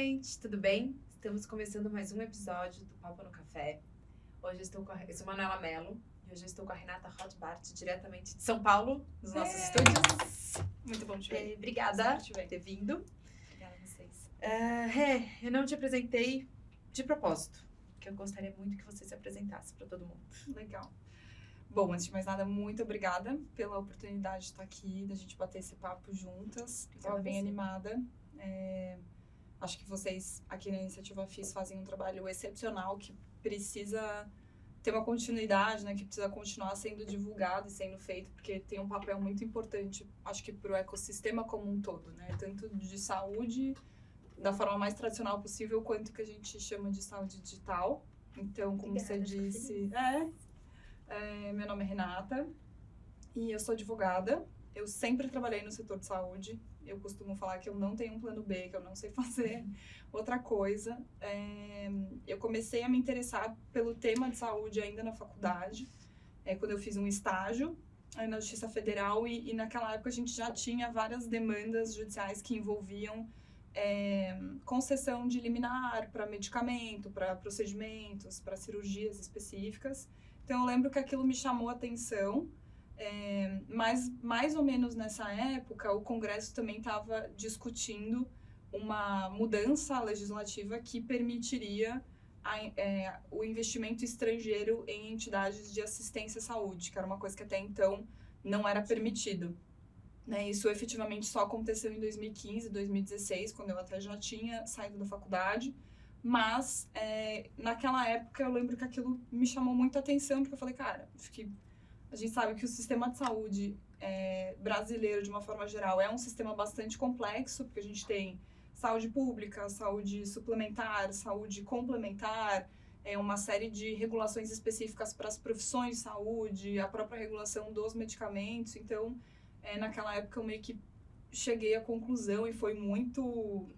gente, tudo bem? Estamos começando mais um episódio do Papo no Café. Hoje eu sou Manuela Mello e hoje eu estou com a Renata Rothbart, diretamente de São Paulo, nos nossos estúdios. Muito bom te ver. Obrigada por ter vindo. Obrigada a vocês. Eu não te apresentei de propósito, porque eu gostaria muito que você se apresentasse para todo mundo. Legal. Bom, antes de mais nada, muito obrigada pela oportunidade de estar aqui, da gente bater esse papo juntas. Estava bem animada. Acho que vocês aqui na Iniciativa FIS fazem um trabalho excepcional que precisa ter uma continuidade, né? Que precisa continuar sendo divulgado e sendo feito, porque tem um papel muito importante, acho que para o ecossistema como um todo, né? Tanto de saúde, da forma mais tradicional possível, quanto que a gente chama de saúde digital. Então, como você disse... meu nome é Renata e eu sou advogada. Eu sempre trabalhei no setor de saúde. Eu costumo falar que eu não tenho um plano B, que eu não sei fazer outra coisa. Eu comecei a me interessar pelo tema de saúde ainda na faculdade, quando eu fiz um estágio na Justiça Federal e naquela época a gente já tinha várias demandas judiciais que envolviam concessão de liminar para medicamento, para procedimentos, para cirurgias específicas. Então, eu lembro que aquilo me chamou a atenção, mas mais ou menos nessa época, o Congresso também estava discutindo uma mudança legislativa que permitiria o investimento estrangeiro em entidades de assistência à saúde, que era uma coisa que até então não era permitido. Isso efetivamente só aconteceu em 2015, 2016, quando eu até já tinha saído da faculdade. Mas, naquela época, eu lembro que aquilo me chamou muita atenção, porque eu falei, cara, acho que a gente sabe que o sistema de saúde brasileiro, de uma forma geral, é um sistema bastante complexo, porque a gente tem saúde pública, saúde suplementar, saúde complementar, uma série de regulações específicas para as profissões de saúde, a própria regulação dos medicamentos. Então, naquela época, eu meio que cheguei à conclusão e foi muito...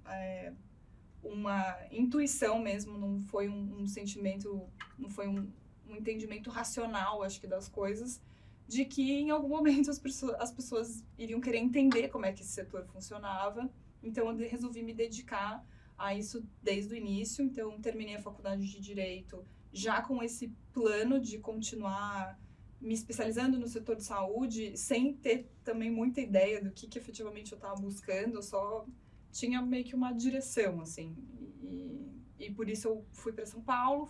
uma intuição mesmo, não foi um sentimento, não foi um entendimento racional, acho que, das coisas, de que em algum momento as pessoas iriam querer entender como é que esse setor funcionava. Então, eu resolvi me dedicar a isso desde o início. Então, terminei a faculdade de Direito já com esse plano de continuar me especializando no setor de saúde, sem ter também muita ideia do que efetivamente eu estava buscando, eu só... tinha meio que uma direção, assim, e por isso eu fui para São Paulo,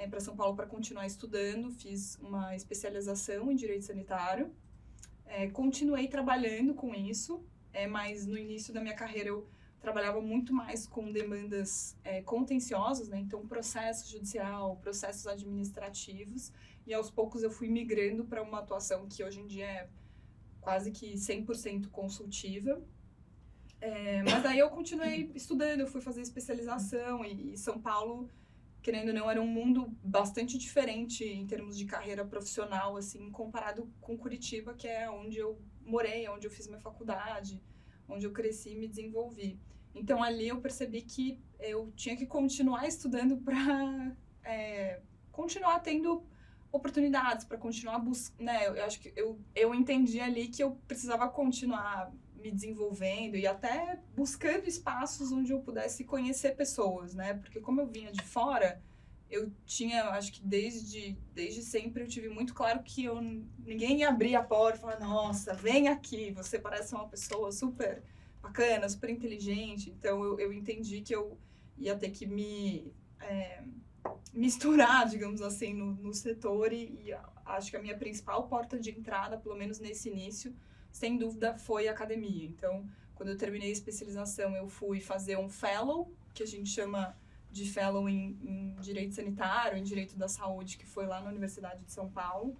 para São Paulo para continuar estudando, fiz uma especialização em Direito Sanitário, continuei trabalhando com isso, mas no início da minha carreira eu trabalhava muito mais com demandas contenciosas, né? Então processo judicial, processos administrativos, e aos poucos eu fui migrando para uma atuação que hoje em dia é quase que 100% consultiva. Mas aí eu continuei estudando, eu fui fazer especialização e São Paulo, querendo ou não, era um mundo bastante diferente em termos de carreira profissional, assim, comparado com Curitiba, que é onde eu morei, onde eu fiz minha faculdade, onde eu cresci e me desenvolvi. Então, ali eu percebi que eu tinha que continuar estudando para continuar tendo oportunidades, para continuar buscando, né? Eu acho que eu entendi ali que eu precisava continuar me desenvolvendo e até buscando espaços onde eu pudesse conhecer pessoas, né? Porque como eu vinha de fora, eu tinha, acho que desde sempre eu tive muito claro que ninguém ia abrir a porta e falar, nossa, vem aqui, você parece uma pessoa super bacana, super inteligente. Então eu entendi que eu ia ter que me misturar, digamos assim, no setor e acho que a minha principal porta de entrada, pelo menos nesse início, sem dúvida, foi a academia. Então, quando eu terminei a especialização, eu fui fazer um fellow, que a gente chama de fellow em Direito Sanitário, em Direito da Saúde, que foi lá na Universidade de São Paulo.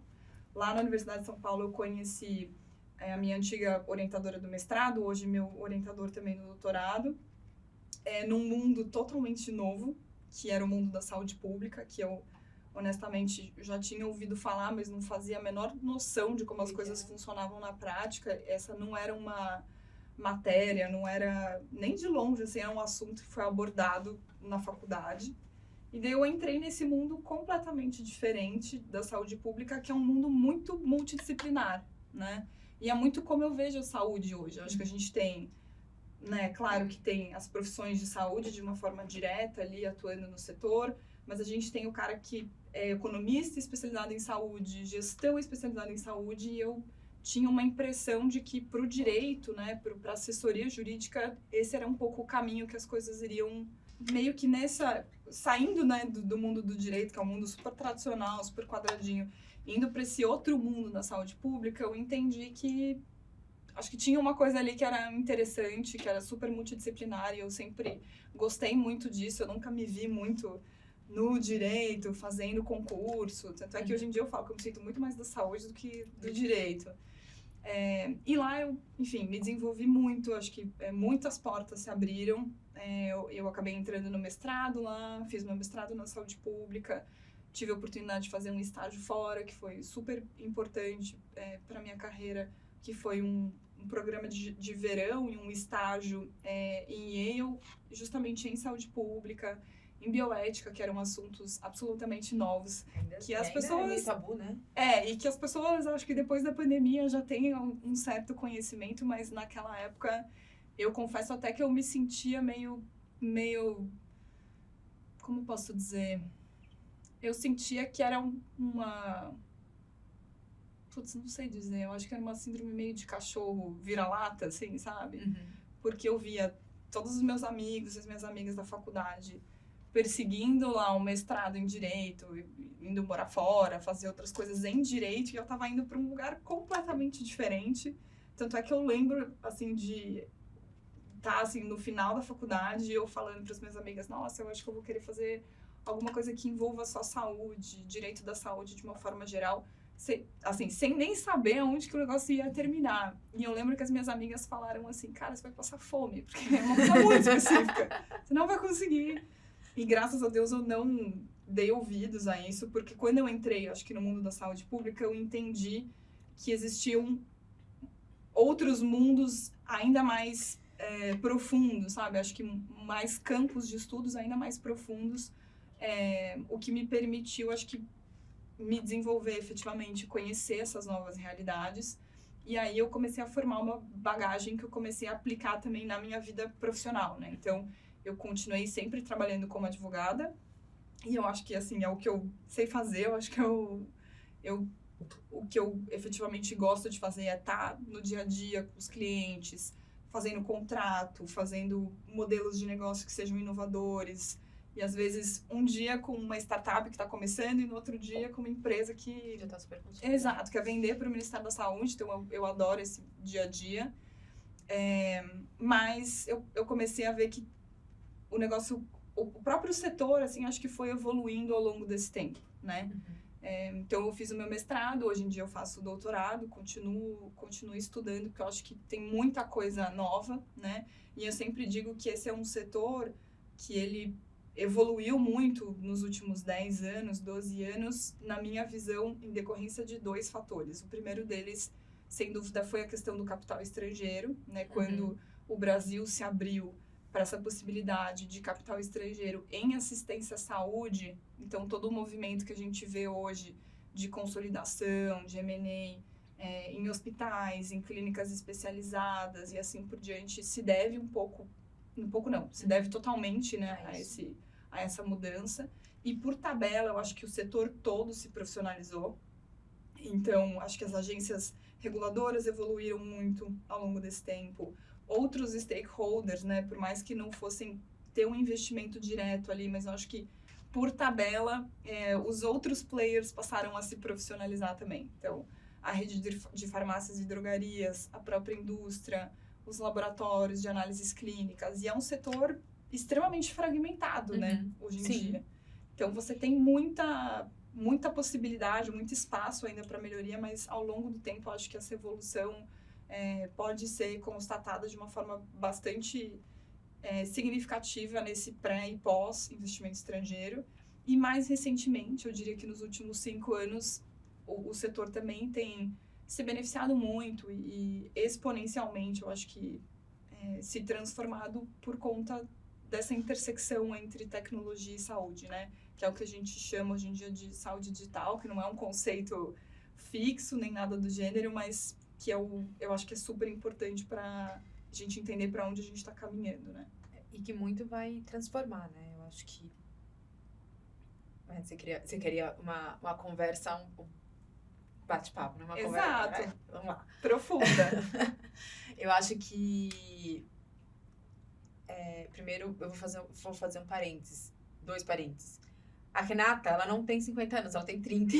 Lá na Universidade de São Paulo, eu conheci a minha antiga orientadora do mestrado, hoje meu orientador também no doutorado, num mundo totalmente novo, que era o mundo da saúde pública, que eu... honestamente, já tinha ouvido falar, mas não fazia a menor noção de como as coisas funcionavam na prática. Essa não era uma matéria, não era nem de longe, assim, era um assunto que foi abordado na faculdade. E daí eu entrei nesse mundo completamente diferente da saúde pública, que é um mundo muito multidisciplinar, né? E é muito como eu vejo a saúde hoje. Eu acho que a gente tem né? Claro que tem as profissões de saúde de uma forma direta ali, atuando no setor, mas a gente tem o cara que é economista especializado em saúde, gestão especializada em saúde, e eu tinha uma impressão de que para o direito, né, para a assessoria jurídica, esse era um pouco o caminho que as coisas iriam meio que saindo, né, do mundo do direito, que é um mundo super tradicional, super quadradinho, indo para esse outro mundo da saúde pública. Eu entendi que acho que tinha uma coisa ali que era interessante, que era super multidisciplinar, e eu sempre gostei muito disso. Eu nunca me vi muito no direito, fazendo concurso. Tanto é que hoje em dia eu falo que eu me sinto muito mais da saúde do que do direito. E lá eu, enfim, me desenvolvi muito. Acho que muitas portas se abriram. Eu acabei entrando no mestrado lá, fiz meu mestrado na saúde pública. Tive a oportunidade de fazer um estágio fora, que foi super importante para minha carreira, que foi um programa de verão e um estágio em Yale, justamente em saúde pública, em bioética, que eram assuntos absolutamente novos. Que as pessoas... é meio tabu, né? E que as pessoas, acho que depois da pandemia, já têm um certo conhecimento, mas naquela época, eu confesso até que eu me sentia meio... Como posso dizer? Eu sentia que era uma... Putz, não sei dizer. Eu acho que era uma síndrome meio de cachorro vira-lata, assim, sabe? Uhum. Porque eu via todos os meus amigos e as minhas amigas da faculdade perseguindo lá um mestrado em direito, indo morar fora, fazer outras coisas em direito, e eu tava indo para um lugar completamente diferente. Tanto é que eu lembro, assim, de estar, assim, no final da faculdade, eu falando para as minhas amigas, nossa, eu acho que eu vou querer fazer alguma coisa que envolva só saúde, direito da saúde de uma forma geral, sem nem saber aonde que o negócio ia terminar. E eu lembro que as minhas amigas falaram assim, cara, você vai passar fome, porque é uma coisa muito específica, você não vai conseguir. E graças a Deus eu não dei ouvidos a isso, porque quando eu entrei, acho que no mundo da saúde pública, eu entendi que existiam outros mundos ainda mais profundos, sabe? Acho que mais campos de estudos ainda mais profundos, o que me permitiu, acho que, me desenvolver efetivamente, conhecer essas novas realidades. E aí eu comecei a formar uma bagagem que eu comecei a aplicar também na minha vida profissional, né? Então, eu continuei sempre trabalhando como advogada, e eu acho que, assim, é o que eu sei fazer. Eu acho que o que eu efetivamente gosto de fazer é estar no dia a dia com os clientes, fazendo contrato, fazendo modelos de negócio que sejam inovadores, e às vezes um dia com uma startup que está começando e no outro dia com uma empresa que... Já está super consolidada. Exato, quer vender para o Ministério da Saúde, então eu adoro esse dia a dia. Mas eu comecei a ver que o negócio, o próprio setor, assim, acho que foi evoluindo ao longo desse tempo, né? Uhum. Então, eu fiz o meu mestrado, hoje em dia eu faço doutorado, continuo estudando, porque eu acho que tem muita coisa nova, né? E eu sempre digo que esse é um setor que ele evoluiu muito nos últimos 10 anos, 12 anos, na minha visão, em decorrência de 2 fatores. O primeiro deles, sem dúvida, foi a questão do capital estrangeiro, né? Quando o Brasil se abriu para essa possibilidade de capital estrangeiro em assistência à saúde, então todo o movimento que a gente vê hoje de consolidação, de M&A, em hospitais, em clínicas especializadas e assim por diante, se deve se deve totalmente, né, a essa mudança. E por tabela, eu acho que o setor todo se profissionalizou. Então, acho que as agências reguladoras evoluíram muito ao longo desse tempo. Outros stakeholders, né, por mais que não fossem ter um investimento direto ali, mas eu acho que, por tabela, os outros players passaram a se profissionalizar também. Então, a rede de farmácias e drogarias, a própria indústria, os laboratórios de análises clínicas, e é um setor extremamente fragmentado, né, hoje em dia. Então, você tem muita possibilidade, muito espaço ainda para melhoria, mas ao longo do tempo, acho que essa evolução pode ser constatada de uma forma bastante significativa nesse pré e pós investimento estrangeiro. E mais recentemente, eu diria que nos últimos 5 anos, o setor também tem se beneficiado muito e exponencialmente, eu acho que se transformado por conta dessa intersecção entre tecnologia e saúde, né? Que é o que a gente chama hoje em dia de saúde digital, que não é um conceito fixo nem nada do gênero, mas que eu acho que é super importante para gente entender para onde a gente está caminhando, né? E que muito vai transformar, né? Eu acho que você queria uma conversa, um bate-papo, né? Uma Exato. Conversa, vamos lá. Profunda. Eu acho que primeiro eu vou fazer um parênteses, 2 parênteses. A Renata, ela não tem 50 anos, ela tem 30.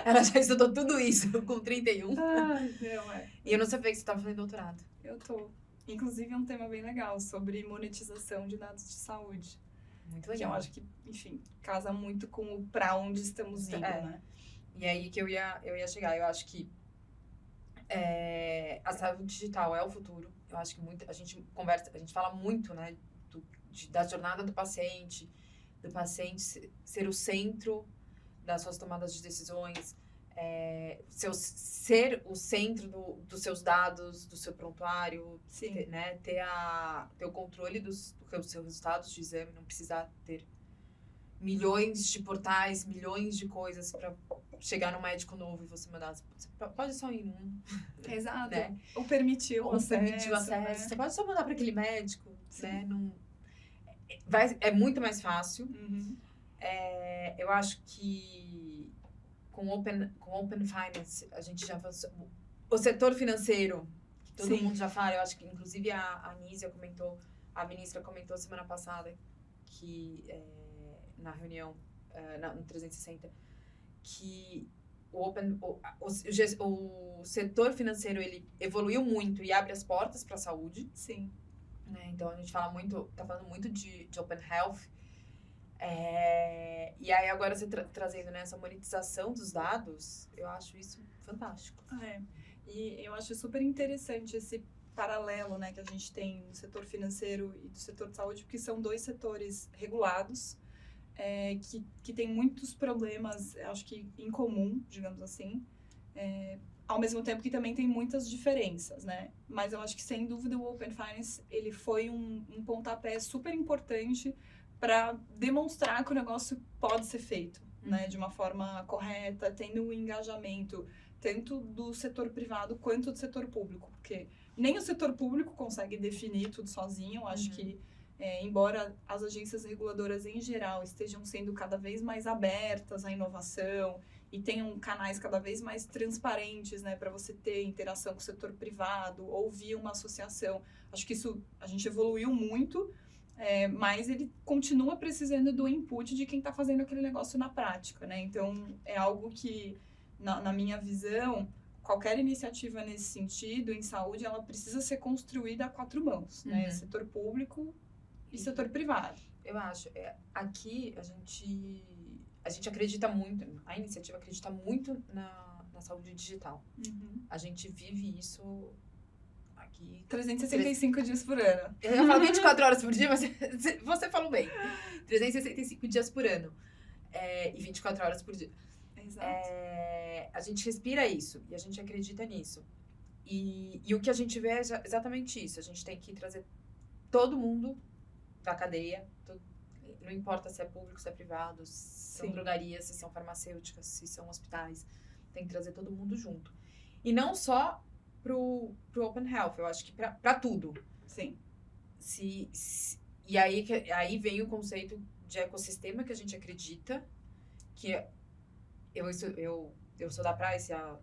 Ela já estudou tudo isso com 31. Ai, não, E eu não sabia que você estava fazendo doutorado. Eu tô. Inclusive, é um tema bem legal sobre monetização de dados de saúde. Muito Que eu legal. acho que, enfim, casa muito com o pra onde estamos indo, né? E aí que eu ia chegar. Eu acho que a saúde digital é o futuro. Eu acho que a gente fala muito, né, da jornada do paciente ser o centro das suas tomadas de decisões, ser o centro dos seus dados, do seu prontuário, né, ter o controle dos seus resultados de exame, não precisar ter milhões de portais, milhões de coisas para chegar no médico novo e você mandar. Você pode só ir num. Exato. Né? Ou permitiu o acesso. Né? Você pode só mandar para aquele médico, Sim. né? É muito mais fácil. Uhum. Eu acho que com Open Finance, a gente já faz o setor financeiro, que todo mundo já fala, eu acho que inclusive a Nízia comentou, a ministra comentou semana passada, que na reunião, no 360, que o setor financeiro, ele evoluiu muito e abre as portas para a saúde. Sim. Né? Então, a gente tá falando muito de Open Health. E aí, agora você trazendo, né, essa monetização dos dados, eu acho isso fantástico. E eu acho super interessante esse paralelo, né, que a gente tem no setor financeiro e do setor de saúde, porque são 2 setores regulados, que tem muitos problemas, acho que em comum, digamos assim, ao mesmo tempo que também tem muitas diferenças, né? Mas eu acho que, sem dúvida, o Open Finance, ele foi um pontapé super importante para demonstrar que o negócio pode ser feito, né? De uma forma correta, tendo um engajamento tanto do setor privado quanto do setor público, porque nem o setor público consegue definir tudo sozinho. Eu acho que, embora as agências reguladoras em geral estejam sendo cada vez mais abertas à inovação e tenham canais cada vez mais transparentes, né, para você ter interação com o setor privado ou via uma associação, acho que isso a gente evoluiu muito, mas ele continua precisando do input de quem está fazendo aquele negócio na prática, né? Então, é algo que, na minha visão, qualquer iniciativa nesse sentido, em saúde, ela precisa ser construída a 4 mãos, né? Setor público e setor privado. Eu acho. Aqui, a gente acredita muito, a iniciativa acredita muito na saúde digital. A gente vive isso aqui... 365 dias por ano. Eu falo 24 horas por dia, mas você falou bem. 365 dias por ano. E 24 horas por dia. Exato. A gente respira isso e a gente acredita nisso. E o que a gente vê é exatamente isso. A gente tem que trazer todo mundo da cadeia, não importa se é público, se é privado, se são drogarias, se são farmacêuticas, se são hospitais, tem que trazer todo mundo junto. E não só pro Open Health, eu acho que pra tudo. Sim. E aí vem o conceito de ecossistema que a gente acredita, que eu sou da Price há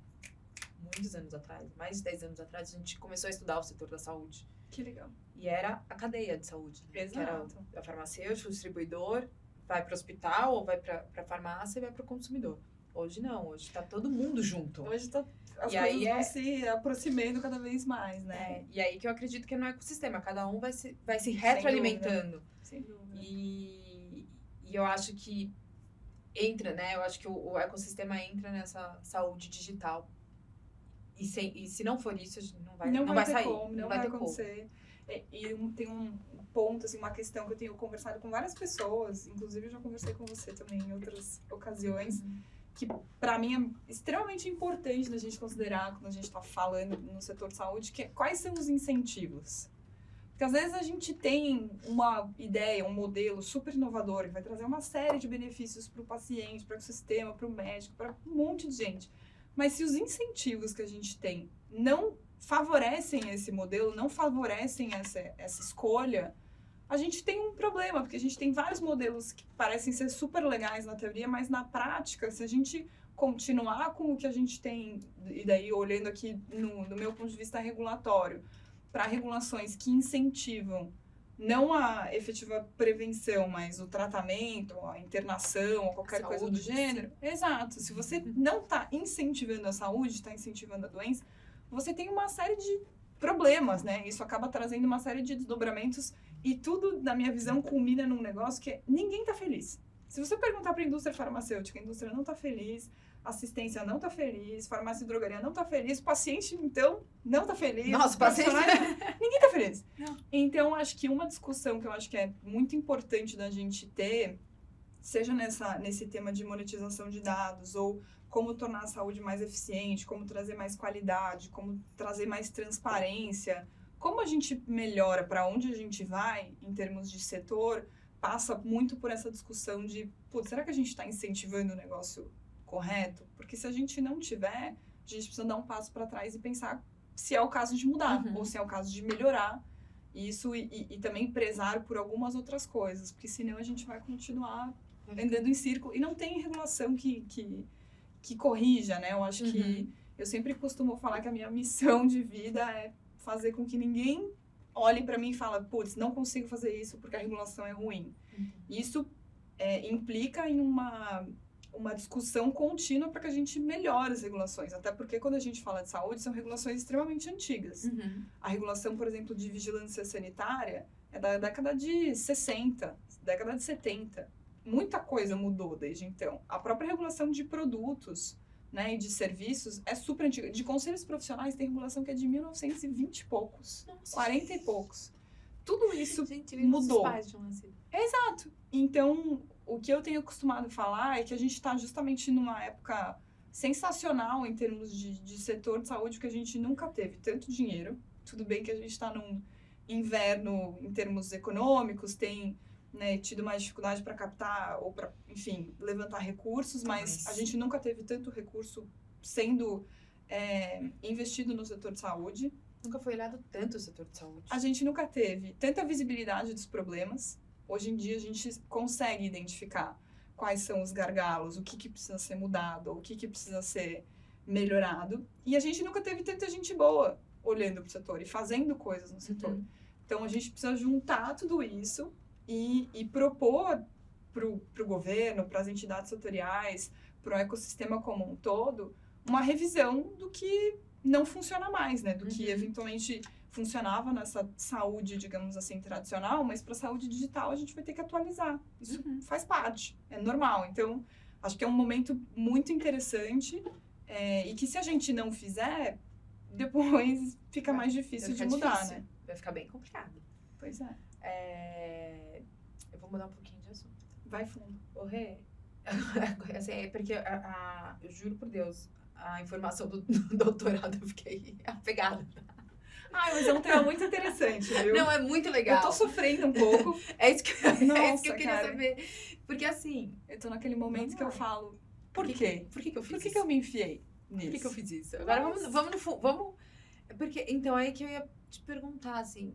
muitos anos atrás, mais de 10 anos atrás, a gente começou a estudar o setor da saúde. Que legal. E era a cadeia de saúde. Exato. Que era a farmacêutica, o distribuidor, vai para o hospital, ou vai para a farmácia e vai para o consumidor. Hoje não, hoje está todo mundo junto. Hoje as coisas vão se aproximando cada vez mais, né? E aí que eu acredito que é no ecossistema, cada um vai se retroalimentando. Sem dúvida. E eu acho que entra, né? Eu acho que o ecossistema entra nessa saúde digital. E se não for isso, não vai sair. Não vai acontecer. Tem um ponto, assim, uma questão que eu tenho conversado com várias pessoas, inclusive eu já conversei com você também em outras ocasiões, que para mim é extremamente importante da gente considerar quando a gente está falando no setor de saúde, que é quais são os incentivos. Porque às vezes a gente tem uma ideia, um modelo super inovador, que vai trazer uma série de benefícios para o paciente, para o sistema, para o médico, para um monte de gente. Mas se os incentivos que a gente tem não favorecem esse modelo, não favorecem essa escolha, a gente tem um problema, porque a gente tem vários modelos que parecem ser super legais na teoria, mas na prática, se a gente continuar com o que a gente tem, e daí olhando aqui no meu ponto de vista regulatório, para regulações que incentivam não a efetiva prevenção, mas o tratamento, a internação, ou qualquer coisa do gênero. Sim. Exato. Se você não está incentivando a saúde, está incentivando a doença, você tem uma série de problemas, né? Isso acaba trazendo uma série de desdobramentos e tudo, na minha visão, culmina num negócio que ninguém está feliz. Se você perguntar para a indústria farmacêutica, a indústria não está feliz, assistência não está feliz, farmácia e drogaria não está feliz, o paciente, então, não está feliz. Nossa, o paciente... Ninguém está feliz. Não. Então, acho que uma discussão que eu acho que é muito importante da gente ter, seja nesse tema de monetização de dados, ou como tornar a saúde mais eficiente, como trazer mais qualidade, como trazer mais transparência, como a gente melhora, para onde a gente vai em termos de setor, passa muito por essa discussão de, putz, será que a gente está incentivando o negócio correto? Porque se a gente não tiver, a gente precisa dar um passo para trás e pensar se é o caso de mudar, ou se é o caso de melhorar isso e também prezar por algumas outras coisas, porque senão a gente vai continuar andando em círculo e não tem regulação que corrija, né? Eu acho que eu sempre costumo falar que a minha missão de vida é fazer com que ninguém olhe para mim e fala, putz, não consigo fazer isso porque a regulação é ruim. Isso implica em uma discussão contínua para que a gente melhore as regulações. Até porque quando a gente fala de saúde, são regulações extremamente antigas. A regulação, por exemplo, de vigilância sanitária é da década de 60, década de 70. Muita coisa mudou desde então. A própria regulação de produtos, né, e de serviços é super antiga. De conselhos profissionais tem regulação que é de 1920 e poucos, 40 e poucos. Tudo isso mudou. Exato. Então, o que eu tenho costumado falar é que a gente está justamente numa época sensacional em termos de setor de saúde, porque a gente nunca teve tanto dinheiro. Tudo bem que a gente está num inverno em termos econômicos, tem, né, tido mais dificuldade para captar ou para, enfim, levantar recursos, mas a gente nunca teve tanto recurso sendo investido no setor de saúde. Nunca foi olhado tanto o setor de saúde. A gente nunca teve tanta visibilidade dos problemas. Hoje em dia a gente consegue identificar quais são os gargalos, o que precisa ser mudado, o que precisa ser melhorado. E a gente nunca teve tanta gente boa olhando para o setor e fazendo coisas no setor. Então a gente precisa juntar tudo isso e propor para o governo, para as entidades setoriais, para o ecossistema como um todo, uma revisão do que não funciona mais, né? Do que eventualmente funcionava nessa saúde, digamos assim, tradicional, mas para a saúde digital a gente vai ter que atualizar. Isso faz parte, é normal. Então, acho que é um momento muito interessante e que se a gente não fizer, depois fica mais difícil de mudar, né? Vai ficar bem complicado. Pois é. Eu vou mudar um pouquinho de assunto. Vai fundo. Ô, Rê, assim, é porque eu juro por Deus, a informação do doutorado eu fiquei apegada. Mas é um tema muito interessante, viu? Não, é muito legal. Eu tô sofrendo um pouco. É isso que eu queria cara. saber. Porque assim... Eu tô naquele momento que eu falo, por quê? Por que eu fiz isso? Por que eu me enfiei nisso? Por que eu fiz isso? Agora vamos no fundo. Vamos... Porque, então, aí que eu ia te perguntar, assim,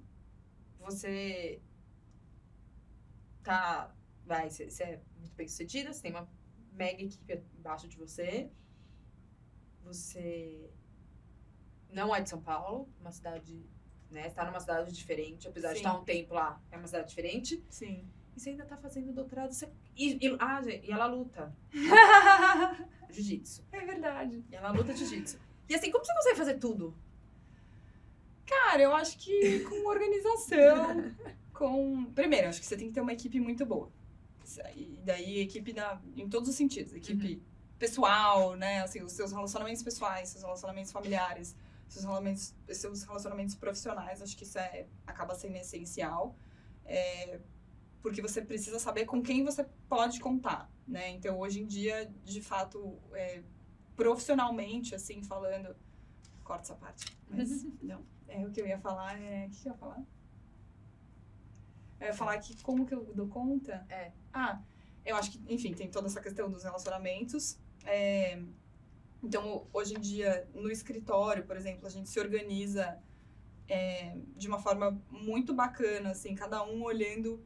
você tá... Você é muito bem sucedida, você tem uma mega equipe embaixo de você. Você não é de São Paulo, uma cidade, né? Você tá numa cidade diferente, apesar de estar um tempo lá, é uma cidade diferente. Sim. E você ainda tá fazendo doutorado. E ela luta. Jiu-jitsu. É verdade. E ela luta jiu-jitsu. E assim, como você consegue fazer tudo? Cara, eu acho que com organização, Primeiro, eu acho que você tem que ter uma equipe muito boa. E daí, equipe em todos os sentidos. Equipe pessoal, né? Assim, os seus relacionamentos pessoais, seus relacionamentos familiares, seus relacionamentos profissionais. Acho que isso acaba sendo essencial. Porque você precisa saber com quem você pode contar, né? Então, hoje em dia, de fato, profissionalmente, assim, falando... Corta essa parte. Mas, não. O que eu ia falar O que eu ia falar? Eu ia falar que como que eu dou conta? Eu acho que, enfim, tem toda essa questão dos relacionamentos. Então, hoje em dia, no escritório, por exemplo, a gente se organiza de uma forma muito bacana, assim, cada um olhando.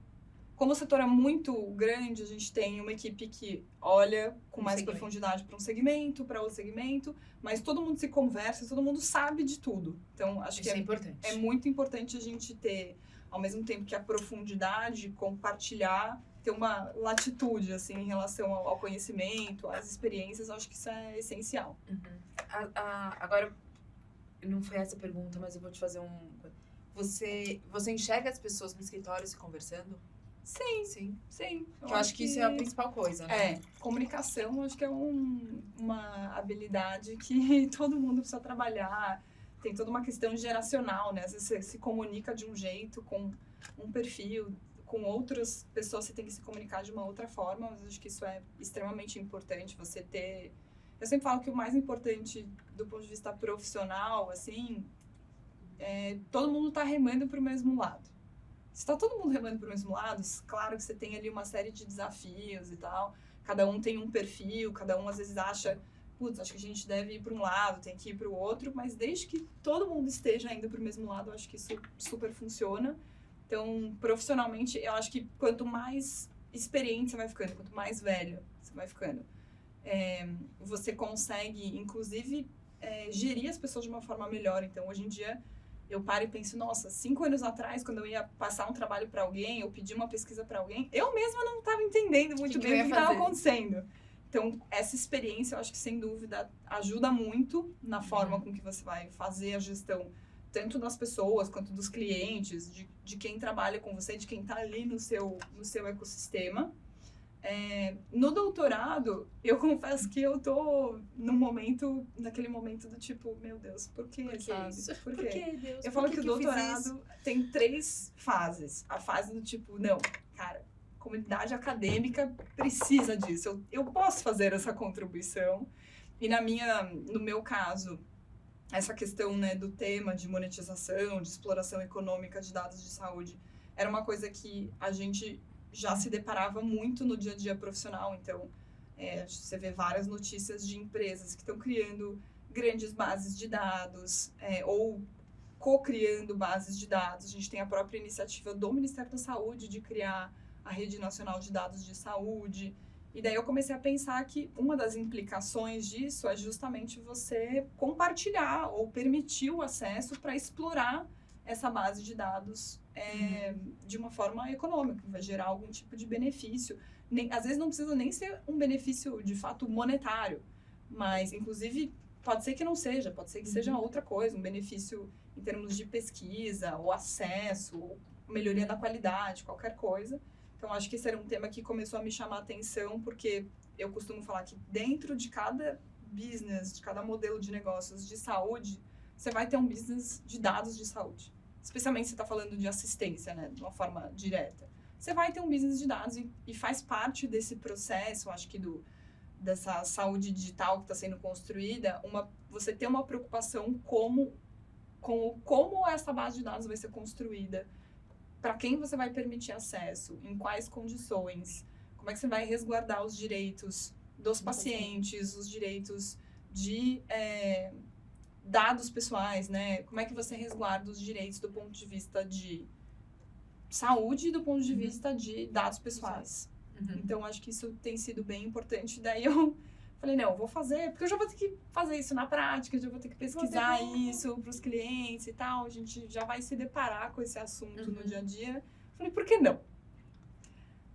Como o setor é muito grande, a gente tem uma equipe que olha com mais profundidade para um segmento, para outro segmento, mas todo mundo se conversa, todo mundo sabe de tudo. Então, acho que é importante. É muito importante a gente ter, ao mesmo tempo que a profundidade, compartilhar, ter uma latitude, assim, em relação ao conhecimento, às experiências, eu acho que isso é essencial. Agora, não foi essa a pergunta, mas eu vou te fazer Você enxerga as pessoas no escritório se conversando? Sim. Eu acho que isso é a principal coisa, né? Comunicação, acho que é uma habilidade que todo mundo precisa trabalhar. Tem toda uma questão geracional, né? Às vezes você se comunica de um jeito, com um perfil, com outras pessoas você tem que se comunicar de uma outra forma, mas acho que isso é extremamente importante, você ter... Eu sempre falo que o mais importante do ponto de vista profissional, assim, todo mundo tá remando para o mesmo lado. Se tá todo mundo remando para o mesmo lado, claro que você tem ali uma série de desafios e tal, cada um tem um perfil, cada um às vezes acha, putz, acho que a gente deve ir para um lado, tem que ir para o outro, mas desde que todo mundo esteja indo para o mesmo lado, eu acho que isso super funciona. Então, profissionalmente, eu acho que quanto mais experiente você vai ficando, quanto mais velho você vai ficando, você consegue, inclusive, gerir as pessoas de uma forma melhor. Então, hoje em dia, eu paro e penso, nossa, 5 anos atrás, quando eu ia passar um trabalho para alguém, ou pedir uma pesquisa para alguém, eu mesma não estava entendendo muito bem o que estava acontecendo. Então, essa experiência, eu acho que, sem dúvida, ajuda muito na forma com que você vai fazer a gestão, tanto das pessoas, quanto dos clientes, de quem trabalha com você, de quem está ali no seu ecossistema. No doutorado, eu confesso que eu tô naquele momento do tipo, meu Deus, por que sabe? Isso? Por quê? Por que, Deus? Eu falo que o doutorado tem 3 fases. A fase do tipo, não, cara, comunidade acadêmica precisa disso. Eu posso fazer essa contribuição. E no meu caso, essa questão, né, do tema de monetização, de exploração econômica de dados de saúde, era uma coisa que a gente já se deparava muito no dia a dia profissional. Então, você vê várias notícias de empresas que estão criando grandes bases de dados, ou co-criando bases de dados. A gente tem a própria iniciativa do Ministério da Saúde de criar a Rede Nacional de Dados de Saúde. E daí eu comecei a pensar que uma das implicações disso é justamente você compartilhar ou permitir o acesso para explorar essa base de dados de uma forma econômica, que vai gerar algum tipo de benefício. Às vezes não precisa nem ser um benefício de fato monetário, mas inclusive pode ser que não seja, pode ser que seja outra coisa, um benefício em termos de pesquisa, ou acesso, ou melhoria da qualidade, qualquer coisa. Então, acho que esse era um tema que começou a me chamar a atenção, porque eu costumo falar que dentro de cada business, de cada modelo de negócios de saúde, você vai ter um business de dados de saúde. Especialmente se você está falando de assistência, né, de uma forma direta. Você vai ter um business de dados e faz parte desse processo, acho que dessa saúde digital que está sendo construída, você ter uma preocupação com como essa base de dados vai ser construída, para quem você vai permitir acesso, em quais condições, como é que você vai resguardar os direitos dos pacientes, os direitos de dados pessoais, né? Como é que você resguarda os direitos do ponto de vista de saúde e do ponto de vista de dados pessoais. Então, acho que isso tem sido bem importante. Daí eu falei, não, eu vou fazer, porque eu já vou ter que fazer isso na prática, eu já vou ter que pesquisar isso para os clientes e tal, a gente já vai se deparar com esse assunto no dia a dia. Falei, por que não?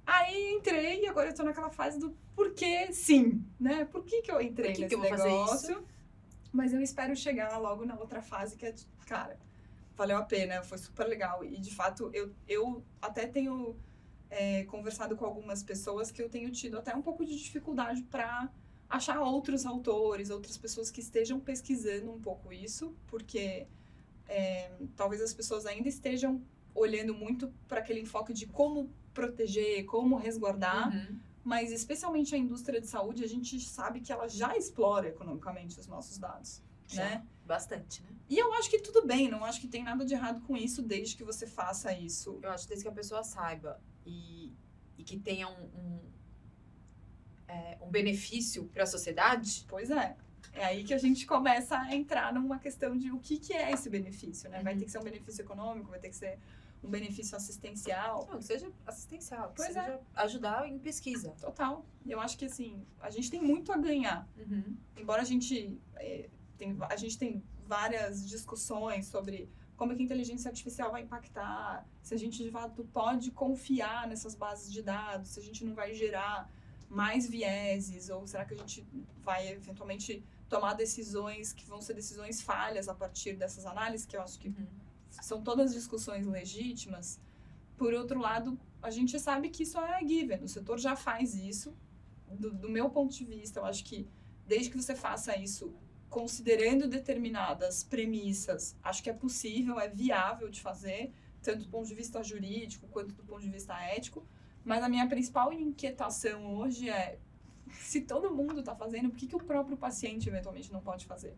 Aí entrei e agora eu tô naquela fase do por que sim, né? Por que eu entrei nesse que eu vou negócio? Fazer isso? Mas eu espero chegar logo na outra fase que é, cara, valeu a pena, foi super legal. E, de fato, eu até tenho conversado com algumas pessoas que eu tenho tido até um pouco de dificuldade para achar outros autores, outras pessoas que estejam pesquisando um pouco isso, porque talvez as pessoas ainda estejam olhando muito para aquele enfoque de como proteger, como resguardar, mas especialmente a indústria de saúde, a gente sabe que ela já explora economicamente os nossos dados, né? Bastante, né? E eu acho que tudo bem, não acho que tem nada de errado com isso, desde que você faça isso. Eu acho que desde que a pessoa saiba e que tenha um benefício para a sociedade. Pois é. É aí que a gente começa a entrar numa questão de o que é esse benefício, né? Vai ter que ser um benefício econômico, vai ter que ser um benefício assistencial. Não, que seja assistencial, que Pois seja ajudar em pesquisa. Total. Eu acho que, assim, a gente tem muito a ganhar. Embora a gente tem várias discussões sobre como é que a inteligência artificial vai impactar, se a gente, de fato, pode confiar nessas bases de dados, se a gente não vai gerar mais vieses, ou será que a gente vai, eventualmente, tomar decisões que vão ser decisões falhas a partir dessas análises, que eu acho que são todas discussões legítimas. Por outro lado, a gente sabe que isso é given, o setor já faz isso. Do meu ponto de vista, eu acho que desde que você faça isso considerando determinadas premissas, acho que é possível, é viável de fazer, tanto do ponto de vista jurídico quanto do ponto de vista ético. Mas a minha principal inquietação hoje é, se todo mundo está fazendo, por que o próprio paciente eventualmente não pode fazer?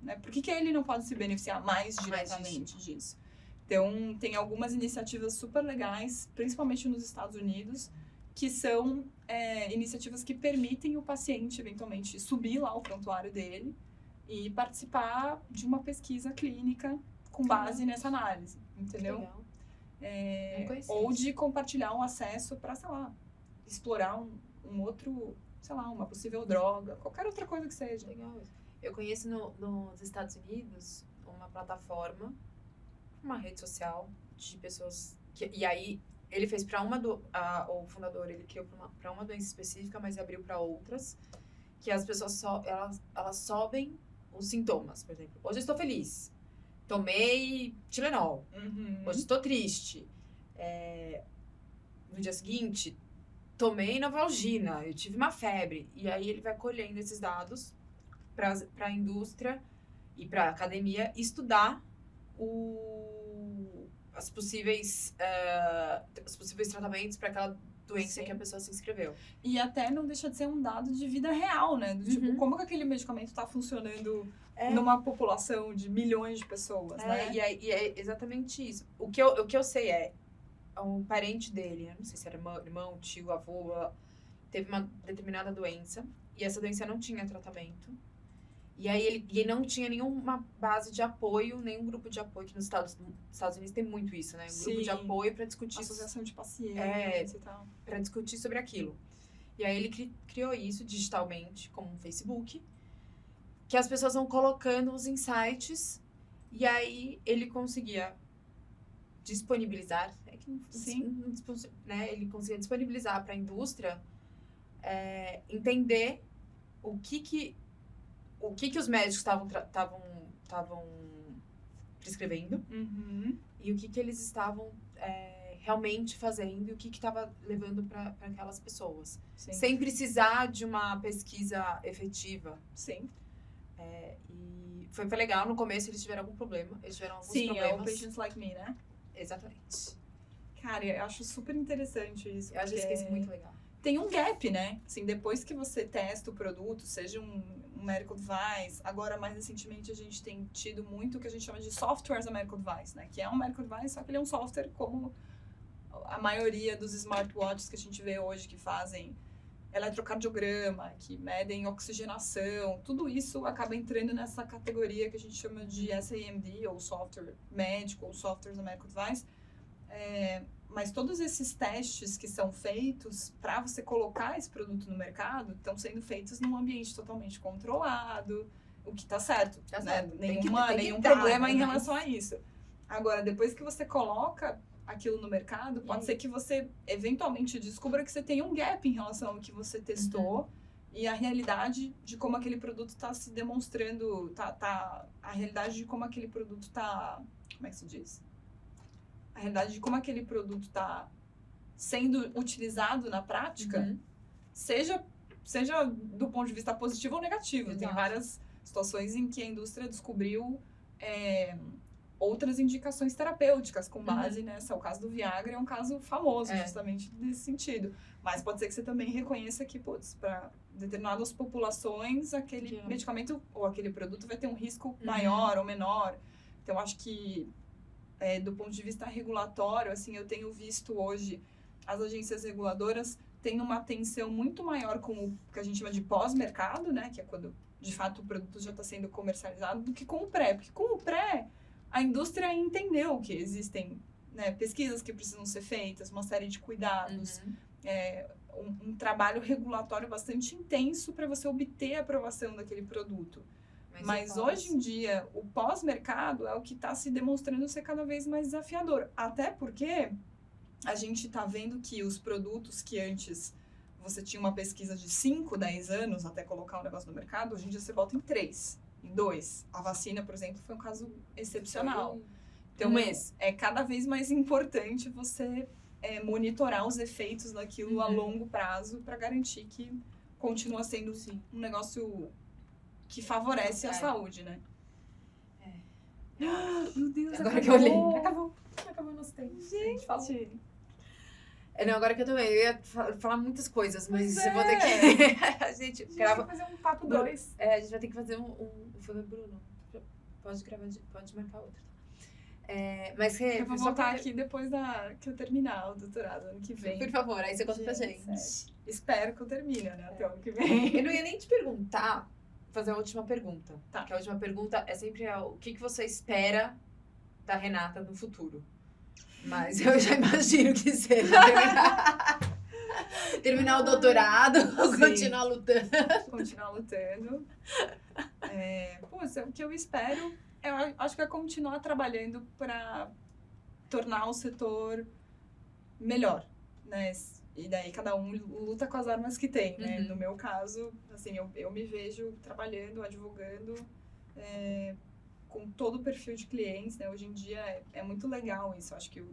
Né? Por que ele não pode se beneficiar mais diretamente disso? Então, tem algumas iniciativas super legais, principalmente nos Estados Unidos, que são iniciativas que permitem o paciente, eventualmente, subir lá o prontuário dele e participar de uma pesquisa clínica com base nessa análise, entendeu? Ou de compartilhar um acesso para, sei lá, explorar um outro, sei lá, uma possível droga, qualquer outra coisa que seja. Legal. Eu conheço nos Estados Unidos uma plataforma, uma rede social de pessoas e aí ele fez para o fundador, ele criou para uma doença específica, mas abriu para outras, que as pessoas elas sobem os sintomas, por exemplo. Hoje eu estou feliz, tomei Tilenol. Hoje estou triste. No dia seguinte, tomei Novalgina, eu tive uma febre. E aí ele vai colhendo esses dados para a indústria e para a academia estudar os possíveis tratamentos para aquela doença que a pessoa se inscreveu. E até não deixa de ser um dado de vida real, né? Do tipo, como que aquele medicamento está funcionando numa população de milhões de pessoas, né? E é exatamente isso. O que eu sei é, um parente dele, eu não sei se era irmão, tio, avô, teve uma determinada doença, e essa doença não tinha tratamento. E aí ele não tinha nenhuma base de apoio, nenhum grupo de apoio, que nos Estados Unidos tem muito isso, né? Um grupo de apoio para discutir... Associação de pacientes e tal. Para discutir sobre aquilo. E aí ele criou isso digitalmente, como um Facebook, que as pessoas vão colocando os insights, e aí ele conseguia disponibilizar, né? Ele conseguia disponibilizar para a indústria entender o que os médicos estavam prescrevendo e o que eles estavam realmente fazendo e o que estava levando para aquelas pessoas. Sim. Sem precisar de uma pesquisa efetiva. Sim. E foi legal. No começo eles tiveram algum problema. Eles tiveram alguns problemas. Sim, é o Patients Like Me, né? Exatamente. Cara, eu acho super interessante isso. Eu acho isso muito legal. Tem um gap, né? Assim, depois que você testa o produto, seja um medical device, agora mais recentemente a gente tem tido muito o que a gente chama de software as a medical device, né? Que é um medical device, só que ele é um software como a maioria dos smartwatches que a gente vê hoje que fazem eletrocardiograma, que medem oxigenação, tudo isso acaba entrando nessa categoria que a gente chama de SAMD, ou software médico, ou software as a medical device. Mas todos esses testes que são feitos para você colocar esse produto no mercado estão sendo feitos num ambiente totalmente controlado, o que está certo, né? Nenhum problema em relação a isso. Agora, depois que você coloca aquilo no mercado, pode ser que você eventualmente descubra que você tem um gap em relação ao que você testou e a realidade de como aquele produto está se demonstrando, a realidade de como aquele produto está, como é que se diz? A realidade de como aquele produto está sendo utilizado na prática, seja do ponto de vista positivo ou negativo. Exato. Tem várias situações em que a indústria descobriu outras indicações terapêuticas com base nessa. O caso do Viagra é um caso famoso, justamente nesse sentido. Mas pode ser que você também reconheça que, para determinadas populações, aquele medicamento ou aquele produto vai ter um risco maior ou menor. Então, acho que do ponto de vista regulatório, assim, eu tenho visto hoje as agências reguladoras tendo uma atenção muito maior com o que a gente chama de pós-mercado, né? Que é quando de fato, o produto já está sendo comercializado, do que com o pré. Porque com o pré, a indústria entendeu que existem, né, pesquisas que precisam ser feitas, uma série de cuidados, um trabalho regulatório bastante intenso para você obter a aprovação daquele produto. Mas hoje em dia, o pós-mercado é o que está se demonstrando ser cada vez mais desafiador. Até porque a gente está vendo que os produtos que antes você tinha uma pesquisa de 5, 10 anos até colocar o negócio no mercado, hoje em dia você bota em 3, em 2. A vacina, por exemplo, foi um caso excepcional. Então, é cada vez mais importante você monitorar os efeitos daquilo a longo prazo para garantir que continua sendo um negócio que favorece a saúde, né? Meu Deus, agora que eu olhei. Acabou o nosso tempo. Gente! Não, agora que eu também. Eu ia falar muitas coisas, mas eu vou ter que... a gente vai fazer um papo 2. A gente vai ter que fazer um... Foi o Bruno. Pode gravar, pode marcar outro. Mas eu vou voltar aqui depois que eu terminar o doutorado, ano que vem. Por favor, aí você conta pra gente. Espero que eu termine, né? Até o ano que vem. Eu não ia nem te perguntar, fazer a última pergunta. Tá. Que a última pergunta é sempre o que você espera da Renata no futuro. Mas eu já imagino que seja terminar o doutorado, continuar lutando. Continuar lutando. O que eu espero, eu acho que é continuar trabalhando para tornar o setor melhor, né? E daí cada um luta com as armas que tem, né? No meu caso, assim, eu me vejo trabalhando, advogando, com todo o perfil de clientes, né? Hoje em dia é muito legal isso. Acho que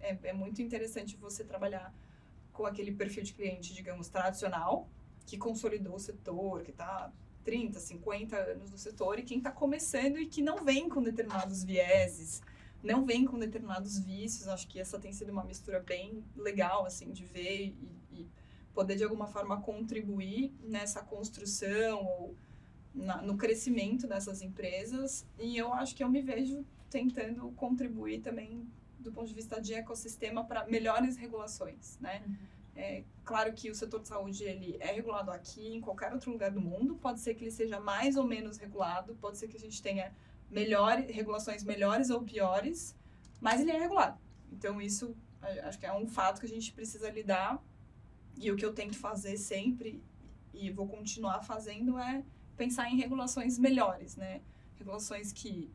é muito interessante você trabalhar com aquele perfil de cliente, digamos, tradicional, que consolidou o setor, que está 30, 50 anos no setor, e quem está começando e que não vem com determinados vieses, não vem com determinados vícios. Acho que essa tem sido uma mistura bem legal, assim, de ver e poder, de alguma forma, contribuir nessa construção ou no crescimento dessas empresas. E eu acho que eu me vejo tentando contribuir também do ponto de vista de ecossistema para melhores regulações, né? Claro que o setor de saúde ele é regulado aqui, em qualquer outro lugar do mundo. Pode ser que ele seja mais ou menos regulado, pode ser que a gente tenha regulações melhores ou piores, mas ele é regulado. Então isso, acho que é um fato que a gente precisa lidar. E o que eu tento fazer sempre, e vou continuar fazendo, é pensar em regulações melhores, né? Regulações que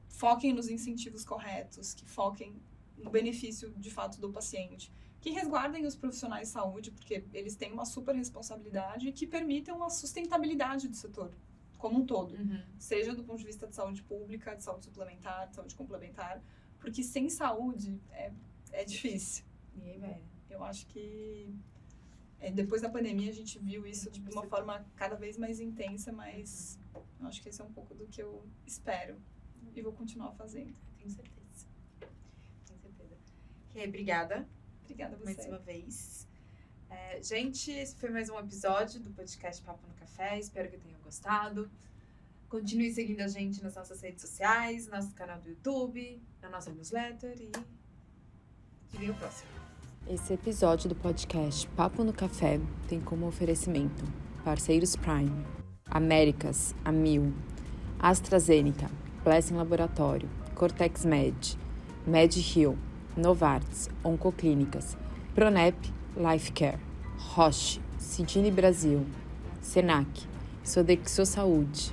foquem nos incentivos corretos, que foquem no benefício, de fato, do paciente, que resguardem os profissionais de saúde, porque eles têm uma super responsabilidade, e que permitam a sustentabilidade do setor como um todo, seja do ponto de vista de saúde pública, de saúde suplementar, de saúde complementar, porque sem saúde é difícil. E aí, velho? Eu acho que depois da pandemia a gente viu isso de uma forma cada vez mais intensa, mas eu acho que esse é um pouco do que eu espero e vou continuar fazendo. Tenho certeza. Obrigada. Obrigada a você. Mais uma vez. Gente, esse foi mais um episódio do podcast Papo no Café. Espero que tenham gostado. Continue seguindo a gente nas nossas redes sociais, nosso canal do YouTube, na nossa newsletter e que vem o próximo. Esse episódio do podcast Papo no Café tem como oferecimento parceiros Prime, Américas, Amil, AstraZeneca, Blessing Laboratório, Cortex Med, MedHeal, Novartis, Oncoclínicas, Pronep, Lifecare, Roche, Cidine Brasil, Senac, Sodexo Saúde,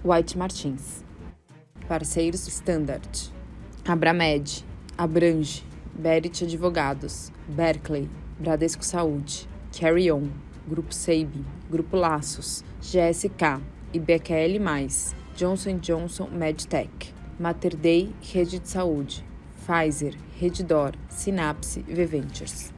White Martins. Parceiros Standard, Abramed, Abrange, Berit Advogados, Berkeley, Bradesco Saúde, Carry On, Grupo Seib, Grupo Laços, GSK, IBQL+, Johnson & Johnson MedTech, Mater Dei Rede de Saúde, Pfizer, Redditor, Synapse e Ventures.